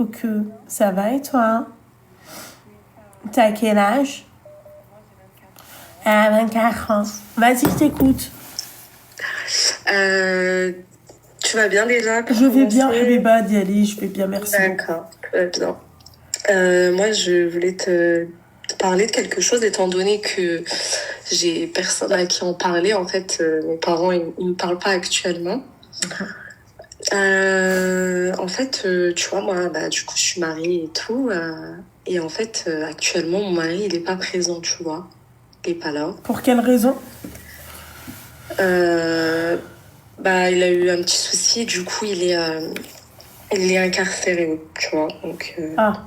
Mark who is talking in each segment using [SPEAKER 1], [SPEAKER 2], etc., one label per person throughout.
[SPEAKER 1] Coucou, ça va et toi? T'as quel âge? Ah, 24 ans. Vas-y, je t'écoute.
[SPEAKER 2] Euh, Tu vas bien déjà pour
[SPEAKER 1] Je vais bien,
[SPEAKER 2] commencer?
[SPEAKER 1] Habiba Diali, je vais bien, merci beaucoup.
[SPEAKER 2] D'accord, bien. Moi, je voulais te parler de quelque chose, étant donné que j'ai personne à qui en parler. En fait, mes parents, ils me parlent pas actuellement. En fait, tu vois, moi, bah, du coup, je suis mariée et tout. Et en fait, actuellement, mon mari, il est pas présent, tu vois. Il est pas là.
[SPEAKER 1] Pour quelle raison?
[SPEAKER 2] Bah, il a eu un petit souci, du coup, il est incarcéré, tu vois. Donc,
[SPEAKER 1] Ah,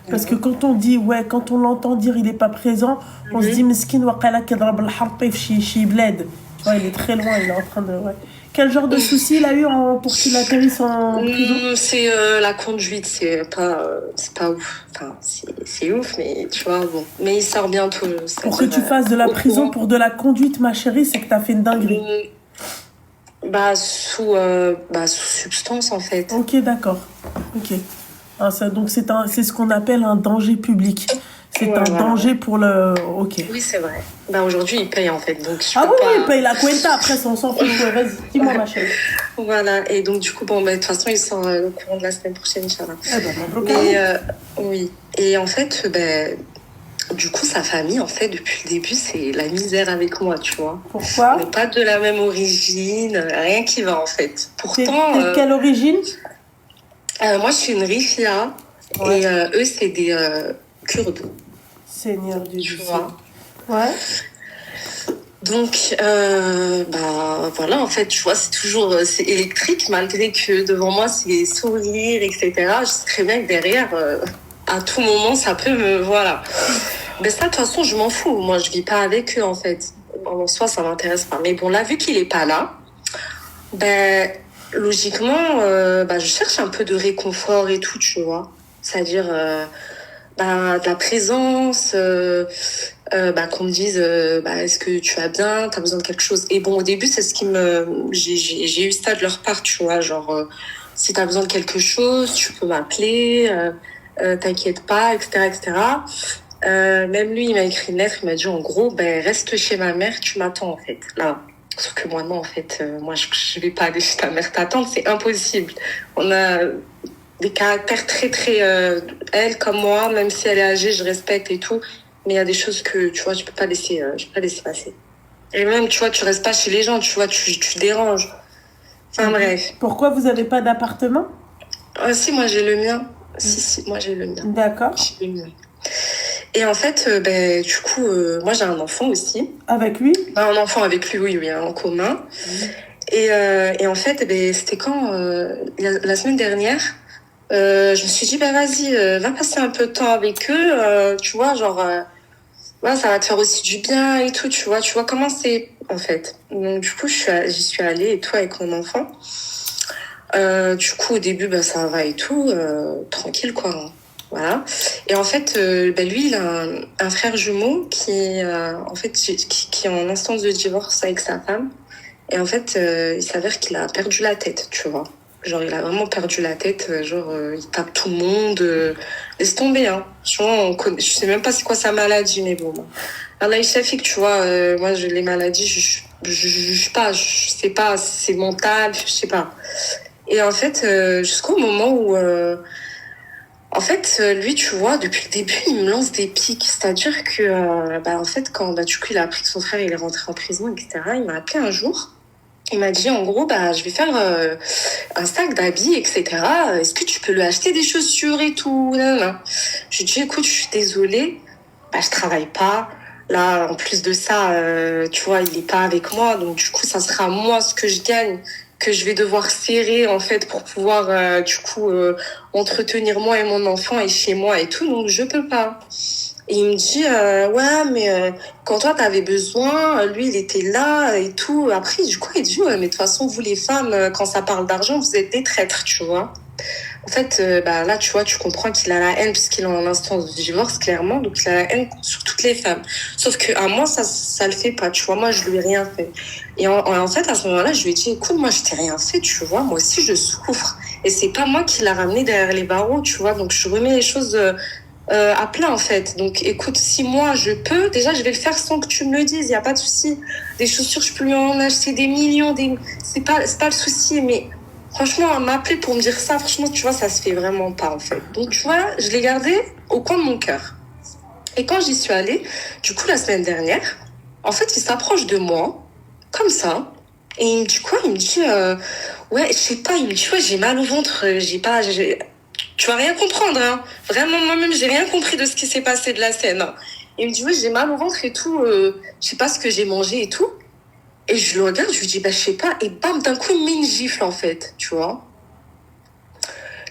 [SPEAKER 1] parce que quand on dit, ouais, quand on l'entend dire il est pas présent, on se dit, miskin waqala kadrab al-harpi fi bled. Tu vois, il est très loin, il est en train de, ouais. Quel genre de souci il a eu pour qu'il atterrisse en prison?
[SPEAKER 2] C'est la conduite, c'est pas ouf. Enfin, c'est ouf, mais tu vois, bon. Mais il sort bientôt,
[SPEAKER 1] Pour que
[SPEAKER 2] c'est-à-dire
[SPEAKER 1] tu fasses de la
[SPEAKER 2] au
[SPEAKER 1] prison
[SPEAKER 2] courant.
[SPEAKER 1] pour de la conduite, ma chérie, c'est que t'as fait une dinguerie.
[SPEAKER 2] Sous substance, en fait.
[SPEAKER 1] Ok, d'accord. Ok. Ah, ça, donc c'est ce qu'on appelle un danger public. C'est
[SPEAKER 2] Ouais,
[SPEAKER 1] un
[SPEAKER 2] voilà.
[SPEAKER 1] danger pour le. Ok.
[SPEAKER 2] Oui, c'est vrai. Bah, aujourd'hui, il paye, en fait, donc je
[SPEAKER 1] Ah
[SPEAKER 2] peux
[SPEAKER 1] oui,
[SPEAKER 2] pas...
[SPEAKER 1] oui, paye la cuenta après, ça, on s'en fout. Ouais, vas-y, dis-moi ma chérie.
[SPEAKER 2] Voilà, et donc du coup, bon, bah, de toute façon, il sort au courant de la semaine prochaine, Inch'Allah.
[SPEAKER 1] Eh ben, mabrouk
[SPEAKER 2] Mais
[SPEAKER 1] alek.
[SPEAKER 2] oui, et en fait, ben, du coup, sa famille, en fait, depuis le début, c'est la misère avec moi, tu vois. On
[SPEAKER 1] Pourquoi?
[SPEAKER 2] n'est pas de la même origine, rien qui va, en fait.
[SPEAKER 1] T'es
[SPEAKER 2] Pourtant,
[SPEAKER 1] de quelle origine?
[SPEAKER 2] moi, je suis une Rifia,
[SPEAKER 1] Ouais.
[SPEAKER 2] et eux, c'est des Kurdes,
[SPEAKER 1] Seigneur Dieu
[SPEAKER 2] tu
[SPEAKER 1] du ciel.
[SPEAKER 2] vois.
[SPEAKER 1] Ouais.
[SPEAKER 2] Donc, bah voilà, en fait, tu vois, c'est toujours c'est électrique, malgré que devant moi, c'est sourire, etc. Je sais très bien que derrière, à tout moment, ça peut me... Voilà. Mais ça, de toute façon, je m'en fous. Moi, je vis pas avec eux, en fait. En soi, ça m'intéresse pas. Mais bon, là, vu qu'il est pas là, ben, logiquement, bah, je cherche un peu de réconfort et tout, tu vois. C'est-à-dire, bah, de la présence, bah, qu'on me dise, bah, est-ce que tu vas bien, t'as besoin de quelque chose. Et bon, au début, c'est ce qui me... J'ai eu ça de leur part, tu vois, genre, si t'as besoin de quelque chose, tu peux m'appeler, t'inquiète pas, etc., etc. Même lui, il m'a écrit une lettre, il m'a dit, en gros, ben, reste chez ma mère, tu m'attends, en fait, là. Sauf que moi, non, en fait, moi, je vais pas aller chez ta mère t'attendre, c'est impossible. On a des caractères très, très... elle, comme moi, même si elle est âgée, je respecte et tout. Mais il y a des choses que, tu vois, je peux pas laisser passer. Et même, tu vois, tu restes pas chez les gens, tu vois, tu déranges. Enfin, bref.
[SPEAKER 1] Pourquoi vous avez pas d'appartement?
[SPEAKER 2] Si, moi, j'ai le mien. Si, moi, j'ai le mien.
[SPEAKER 1] D'accord.
[SPEAKER 2] J'ai le mien. Et en fait, ben, du coup, moi, j'ai un enfant aussi.
[SPEAKER 1] Avec lui?
[SPEAKER 2] Un enfant avec lui, oui, en commun. Et en fait, ben, c'était quand la semaine dernière, je me suis dit, ben, vas-y, va passer un peu de temps avec eux, tu vois, genre... ouais, ça va te faire aussi du bien et tout, tu vois comment c'est, en fait. Donc, du coup, j'y suis allée et tout avec mon enfant. Du coup, au début, bah, ça va et tout, tranquille, quoi. Hein. Voilà. Et en fait, bah, lui, il a un frère jumeau en fait, qui est en instance de divorce avec sa femme. Et en fait, il s'avère qu'il a perdu la tête, tu vois. Genre, il a vraiment perdu la tête. Genre, il tape tout le monde. Laisse tomber, hein. Franchement, je sais même pas c'est quoi sa maladie, mais bon. Allah, il suffit que, tu vois, moi, les maladies, je sais pas, c'est mental, je sais pas. Et en fait, jusqu'au moment où... en fait, lui, tu vois, depuis le début, il me lance des pics. C'est-à-dire que, bah, en fait, quand bah, du coup, il a appris que son frère il est rentré en prison, etc., il m'a appelé un jour. Il m'a dit, en gros, bah, je vais faire un sac d'habits, etc. Est-ce que tu peux lui acheter des chaussures et tout? Non, non. Je lui ai dit, écoute, je suis désolée. Bah, je travaille pas. Là, en plus de ça, tu vois, il est pas avec moi. Donc, du coup, ça sera moi ce que je gagne que je vais devoir serrer, en fait, pour pouvoir, du coup, entretenir moi et mon enfant et chez moi et tout. Donc, je peux pas. Et il me dit, ouais, mais quand toi, t'avais besoin, lui, il était là et tout. Après, du coup, il dit, ouais, mais de toute façon, vous, les femmes, quand ça parle d'argent, vous êtes des traîtres, tu vois. En fait, bah, là, tu vois, tu comprends qu'il a la haine puisqu'il est en instance de divorce, clairement. Donc, il a la haine sur toutes les femmes. Sauf qu'à moi, ça le fait pas, tu vois. Moi, je lui ai rien fait. Et en fait, à ce moment-là, je lui ai dit, écoute, moi, je t'ai rien fait, tu vois. Moi aussi, je souffre. et c'est pas moi qui l'a ramené derrière les barreaux, tu vois. Donc je remets les choses à plat en fait. Donc écoute, si moi je peux, déjà je vais le faire sans que tu me le dises, y a pas de souci. Des chaussures, je peux lui en acheter des millions, c'est pas le souci, mais franchement, m'appeler pour me dire ça, franchement, tu vois, ça se fait vraiment pas en fait. Donc tu vois, je l'ai gardé au coin de mon cœur. Et quand j'y suis allée, du coup la semaine dernière, en fait, il s'approche de moi comme ça. Et il me dit quoi? Il me dit, ouais, je sais pas, il me dit, ouais, j'ai mal au ventre, tu vas rien comprendre, hein. Vraiment, moi-même, j'ai rien compris de ce qui s'est passé de la scène, hein. Il me dit, ouais, j'ai mal au ventre et tout, je sais pas ce que j'ai mangé et tout. Et je le regarde, je lui dis, bah, je sais pas. Et bam, d'un coup, il me met une gifle, en fait, tu vois.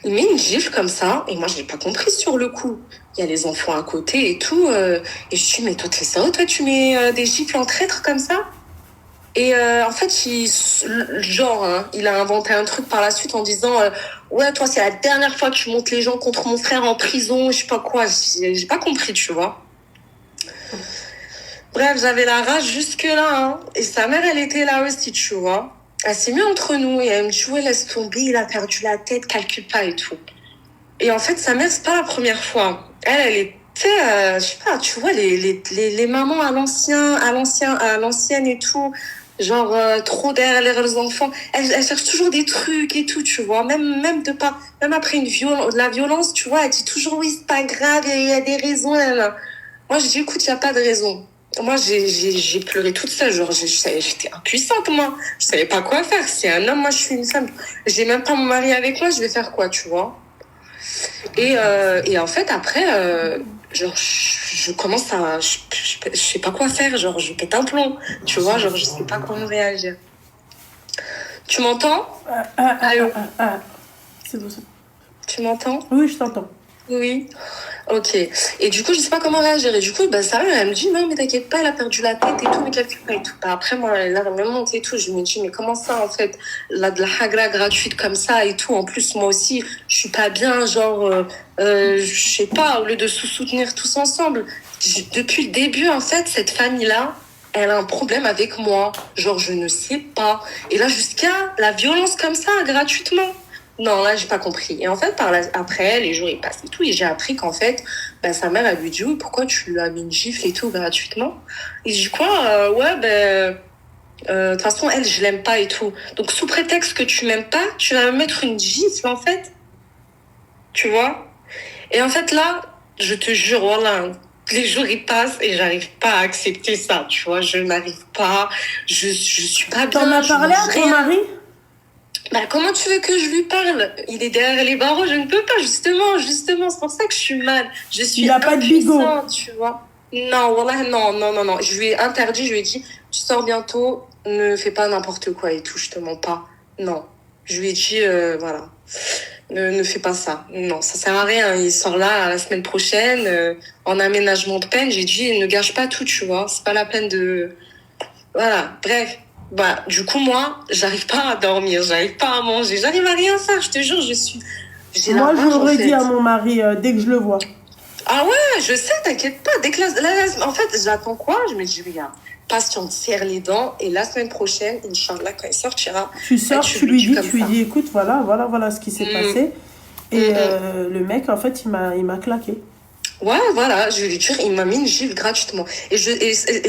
[SPEAKER 2] Il met une gifle comme ça, et moi, j'ai pas compris sur le coup. Il y a les enfants à côté et tout, et je dis, mais toi, t'es ça, toi, tu mets des gifles en traître comme ça? Et en fait, il a inventé un truc par la suite en disant ouais, toi, c'est la dernière fois que tu montes les gens contre mon frère en prison, je sais pas quoi. J'ai pas compris, tu vois. Bref, j'avais la rage jusque-là, hein. Et sa mère, elle était là aussi, tu vois. Elle s'est mise entre nous et elle me dit ouais, laisse tomber, il a perdu la tête, calcule pas et tout. Et en fait, sa mère, c'est pas la première fois. Elle était je sais pas, tu vois, les mamans à l'ancienne et tout, genre trop derrière leurs enfants, elles cherchent toujours des trucs et tout, tu vois, même après de la violence, tu vois, elle dit toujours oui, c'est pas grave, il y a des raisons, là. Moi, je dis écoute, il y a pas de raison. Moi, j'ai pleuré toute seule, genre j'étais impuissante, moi, je savais pas quoi faire. C'est un homme, moi je suis une femme, j'ai même pas mon mari avec moi, je vais faire quoi, tu vois. Et en fait, après, genre, je commence à... Je sais pas quoi faire, genre, je pète un plomb, tu vois, genre, je sais pas comment réagir. Tu m'entends? Allô?
[SPEAKER 1] C'est bon, ça.
[SPEAKER 2] Tu m'entends?
[SPEAKER 1] Oui, je t'entends.
[SPEAKER 2] Oui. Ok. Et du coup, je sais pas comment réagir. Et du coup, bah, ça, elle me dit, non, mais t'inquiète pas, elle a perdu la tête et tout, mais calcule pas et tout. Bah, après, moi, elle a même monté et tout. Je me dis, mais comment ça, en fait? Là, de la hagra gratuite comme ça et tout. En plus, moi aussi, je suis pas bien, genre, je sais pas, au lieu de se soutenir tous ensemble. Depuis le début, en fait, cette famille-là, elle a un problème avec moi. Genre, je ne sais pas. Et là, jusqu'à la violence comme ça, gratuitement. Non, là, j'ai pas compris. Et en fait, après, les jours, ils passent et tout. Et j'ai appris qu'en fait, bah, sa mère, elle lui dit, oui, pourquoi tu lui as mis une gifle et tout, gratuitement? Et je dis, quoi? Ouais, ben, de toute façon, elle, je l'aime pas et tout. Donc, sous prétexte que tu m'aimes pas, tu vas me mettre une gifle, en fait. Tu vois? Et en fait, là, je te jure, voilà, les jours, ils passent et j'arrive pas à accepter ça, tu vois? Je n'arrive pas. Je suis pas bien.
[SPEAKER 1] T'en as parlé à ton mari?
[SPEAKER 2] Bah, comment tu veux que je lui parle? Il est derrière les barreaux, je ne peux pas, justement, c'est pour ça que je suis mal. Je suis
[SPEAKER 1] Il a pas de bigot,
[SPEAKER 2] tu vois. Non, voilà, non. Je lui ai interdit, je lui ai dit, tu sors bientôt, ne fais pas n'importe quoi et tout, je te mens pas. Non. Je lui ai dit, voilà. Ne fais pas ça. Non, ça sert à rien. Il sort là la semaine prochaine, en aménagement de peine. J'ai dit, ne gâche pas tout, tu vois. C'est pas la peine de... Voilà, bref. Bah, du coup, moi, j'arrive pas à dormir, j'arrive pas à manger, j'arrive à rien faire, je te jure,
[SPEAKER 1] Moi, je l'aurais dit à mon mari dès que je le vois.
[SPEAKER 2] Ah ouais, je sais, t'inquiète pas. Dès que en fait, j'attends quoi? Je me dis, regarde, patiente, serre les dents, et la semaine prochaine, Inch'Allah, quand il sortira...
[SPEAKER 1] Tu sors, tu lui dis, écoute, voilà ce qui s'est passé. Et le mec, en fait, il m'a claqué.
[SPEAKER 2] Ouais, voilà, je vais lui dire, il m'a mis une gifle gratuitement. Et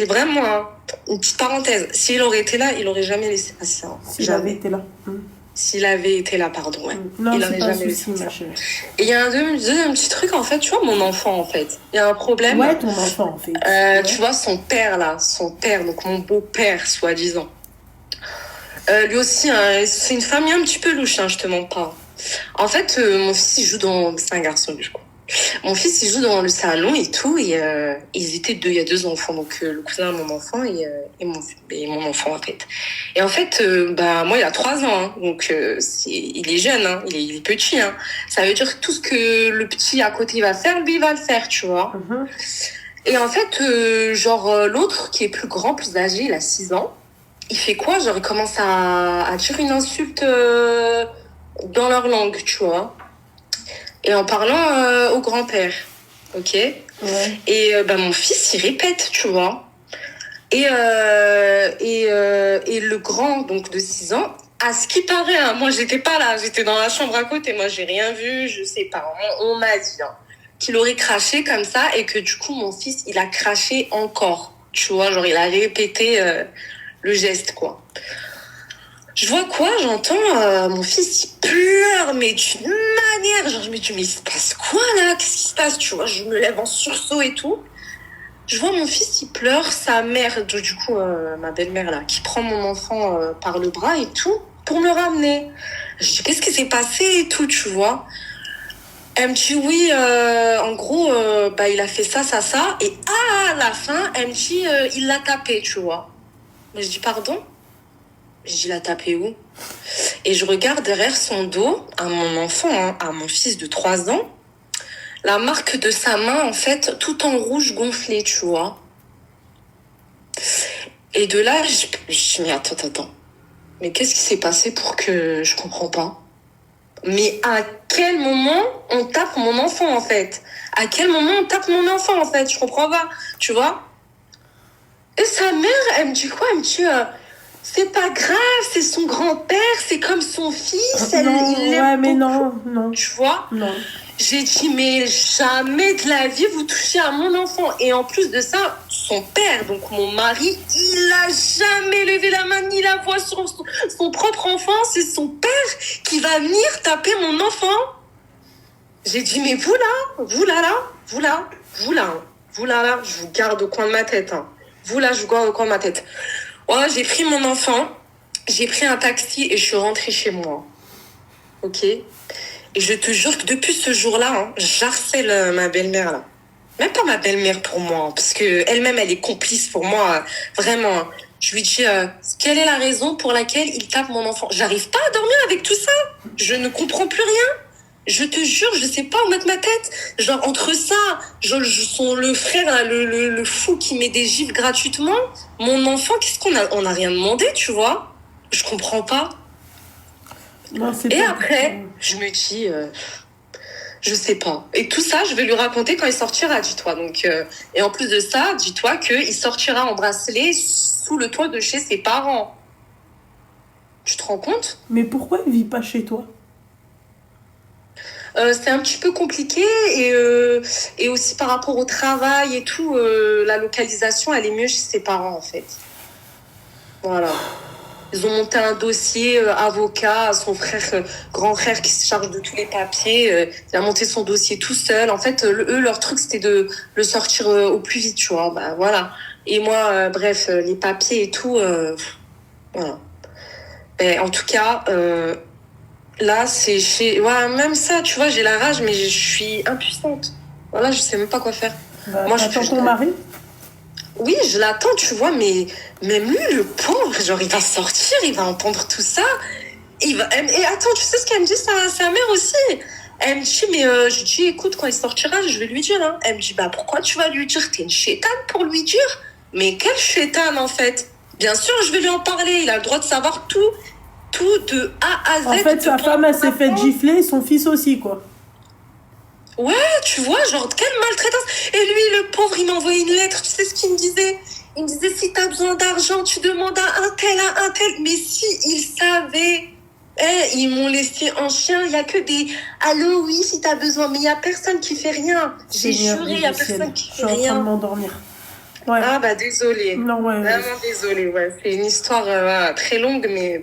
[SPEAKER 2] vraiment, hein, une petite parenthèse, s'il aurait été là, il aurait jamais laissé passer ça.
[SPEAKER 1] S'il avait été là.
[SPEAKER 2] S'il avait été là, pardon, ouais.
[SPEAKER 1] Non,
[SPEAKER 2] il
[SPEAKER 1] c'est
[SPEAKER 2] aurait
[SPEAKER 1] pas
[SPEAKER 2] jamais
[SPEAKER 1] un souci,
[SPEAKER 2] laissé
[SPEAKER 1] ma
[SPEAKER 2] ça.
[SPEAKER 1] chérie.
[SPEAKER 2] Et il y a un deuxième petit truc, en fait, tu vois, mon enfant, en fait. Il y a un problème.
[SPEAKER 1] Ouais, ton enfant, en fait.
[SPEAKER 2] Ouais. Tu vois, son père, donc mon beau-père, soi-disant. Lui aussi, hein, c'est une famille un petit peu louche, hein, je te mens pas. En fait, mon fils, il joue dans... C'est un garçon, du coup. Mon fils, il joue dans le salon et tout, et ils étaient deux, il y a deux enfants, donc le cousin de mon enfant et mon enfant, en fait. Et en fait, bah, moi, il a 3 ans, hein, donc il est jeune, hein, il est petit, hein. Ça veut dire que tout ce que le petit à côté va faire, lui, il va le faire, tu vois. Et en fait, l'autre, qui est plus grand, plus âgé, il a 6 ans, il fait quoi? Genre, il commence à dire une insulte dans leur langue, tu vois. Et en parlant au grand-père, ok? Ouais. Et bah, mon fils, il répète, tu vois. Et le grand, donc de 6 ans, À ce qui paraît, hein, moi, j'étais pas là. J'étais dans la chambre à côté. Moi, j'ai rien vu. Je sais pas. On m'a dit qu'il aurait craché comme ça et que du coup, mon fils, il a craché encore. Tu vois, genre, il a répété le geste, quoi. Je vois quoi? J'entends mon fils, il pleure, mais d'une manière. Genre, je me dis, mais il se passe quoi, là? Qu'est-ce qui se passe? Tu vois, je me lève en sursaut et tout. Je vois mon fils, il pleure, sa mère, du coup, ma belle-mère, là, qui prend mon enfant par le bras et tout, pour me ramener. Je dis, qu'est-ce qui s'est passé et tout, tu vois? Elle me dit, oui, en gros, il a fait ça, ça, ça. Et à la fin, elle me dit, il l'a tapé, tu vois. Mais je dis, pardon? Je dis, il l'a tapé où? Et je regarde derrière son dos, à mon enfant, hein, à mon fils de 3 ans, la marque de sa main, en fait, tout en rouge gonflé, tu vois. Et de là, je dis, mais attends. Mais qu'est-ce qui s'est passé pour que je comprends pas? Mais à quel moment on tape mon enfant, en fait? À quel moment on tape mon enfant, en fait? Je comprends pas, tu vois? Et sa mère, elle me dit quoi? Elle me dit, c'est pas grave, c'est son grand-père, c'est comme son fils.
[SPEAKER 1] Non,
[SPEAKER 2] il l'aime
[SPEAKER 1] mais
[SPEAKER 2] beaucoup.
[SPEAKER 1] non.
[SPEAKER 2] Tu vois?
[SPEAKER 1] Non.
[SPEAKER 2] J'ai dit, mais jamais de la vie vous touchez à mon enfant. Et en plus de ça, son père, donc mon mari, il a jamais levé la main ni la voix sur son propre enfant. C'est son père qui va venir taper mon enfant. J'ai dit, mais vous là, je vous garde au coin de ma tête. Hein. Vous là, je vous garde au coin de ma tête. Voilà, j'ai pris mon enfant, j'ai pris un taxi et je suis rentrée chez moi. Ok? Et je te jure que depuis ce jour-là, hein, j'harcèle ma belle-mère, là. Même pas ma belle-mère pour moi, hein, parce que elle-même, elle est complice pour moi, vraiment. Hein. Je lui dis, quelle est la raison pour laquelle il tape mon enfant? J'arrive pas à dormir avec tout ça. Je ne comprends plus rien. Je te jure, je sais pas où mettre ma tête. Genre, entre ça, le frère, là, le fou qui met des gifles gratuitement, mon enfant, qu'est-ce qu'on a? On n'a rien demandé, tu vois? Je comprends pas.
[SPEAKER 1] Non, c'est
[SPEAKER 2] Et
[SPEAKER 1] pas
[SPEAKER 2] après, je me dis, je sais pas. Et tout ça, je vais lui raconter quand il sortira, dis-toi. Donc, et en plus de ça, dis-toi qu'il sortira en bracelet sous le toit de chez ses parents. Tu te rends compte?
[SPEAKER 1] Mais pourquoi il vit pas chez toi?
[SPEAKER 2] C'est un petit peu compliqué et aussi par rapport au travail et tout, la localisation, elle est mieux chez ses parents, en fait. Voilà. Ils ont monté un dossier avocat, son frère, grand frère qui se charge de tous les papiers. Il a monté son dossier tout seul. En fait, eux, leur truc, c'était de le sortir au plus vite, tu vois. Bah, voilà. Et moi, bref, les papiers et tout, voilà. Mais en tout cas, là, c'est chez... Ouais, même ça, tu vois, j'ai la rage, mais je suis impuissante. Voilà, je sais même pas quoi faire.
[SPEAKER 1] Bah,
[SPEAKER 2] Moi,
[SPEAKER 1] t'attends ton mari?
[SPEAKER 2] Oui, je l'attends, tu vois, mais même lui, le pauvre, genre, il va sortir, il va entendre tout ça. Et attends, tu sais ce qu'elle me dit, sa mère aussi? Elle me dit, mais je dis, écoute, quand il sortira, je vais lui dire. Hein. Elle me dit, bah pourquoi tu vas lui dire? T'es une chétane pour lui dire? Mais quelle chétane, en fait? Bien sûr, je vais lui en parler. Il a le droit de savoir tout de A à Z.
[SPEAKER 1] En fait, sa femme, elle s'est fait gifler, et son fils aussi, quoi.
[SPEAKER 2] Ouais, tu vois, genre, quelle maltraitance. Et lui, le pauvre, il m'a envoyé une lettre, tu sais ce qu'il me disait? Il me disait, si t'as besoin d'argent, tu demandes à un tel. Mais si ils savaient, ils m'ont laissé en chien, il y a que des, allô, oui, si t'as besoin, mais il y a personne qui fait rien. J'ai juré, il y a personne qui fait rien.
[SPEAKER 1] Je suis en train de m'endormir.
[SPEAKER 2] Ouais. Ah, bah, désolée.
[SPEAKER 1] Non, ouais.
[SPEAKER 2] Vraiment désolée, ouais. C'est une histoire très longue, mais...